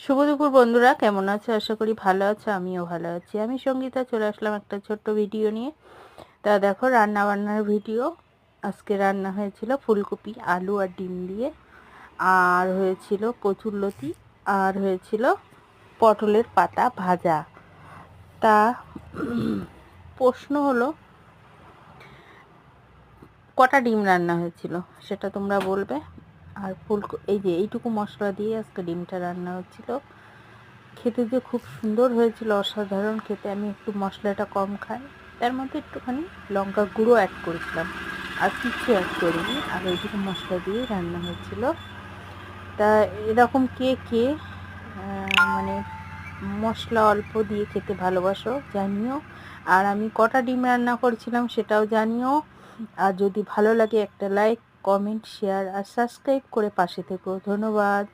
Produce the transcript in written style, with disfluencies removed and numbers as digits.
শুভ দুপুর বন্ধুরা, কেমন আছো? আশা করি ভালো আছো। আমিও ভালো আছি। আমি সঙ্গীতা চলে আসলাম একটা ছোট্ট ভিডিও নিয়ে। তা দেখো, রান্না বান্নার ভিডিও। আজকে রান্না হয়েছিল ফুলকপি, আলু আর ডিম দিয়ে, আর হয়েছিল কচুরলতি, আর হয়েছিল পটলের পাতা ভাজা। তা প্রশ্ন হলো, কটা ডিম রান্না হয়েছিল সেটা তোমরা বলবে। আর এই যে এইটুকু মশলা দিয়ে আজকে ডিমটা রান্না হচ্ছিল। খেতে যে খুব সুন্দর হয়েছিল, অসাধারণ খেতে। আমি একটু মশলাটা কম খাই, তার মধ্যে একটুখানি লঙ্কা গুঁড়ো অ্যাড করেছিলাম, আর কিছু অ্যাড করিনি। আর ওইটুকু মশলা দিয়ে রান্না হয়েছিল। তা এরকম কে কে মানে মশলা অল্প দিয়ে খেতে ভালোবাসো জানিও। আর আমি কটা ডিম রান্না করেছিলাম সেটাও জানিও। আর যদি ভালো লাগে একটা লাইক, কমেন্ট, শেয়ার আর সাবস্ক্রাইব করে পাশে থেকো। ধন্যবাদ।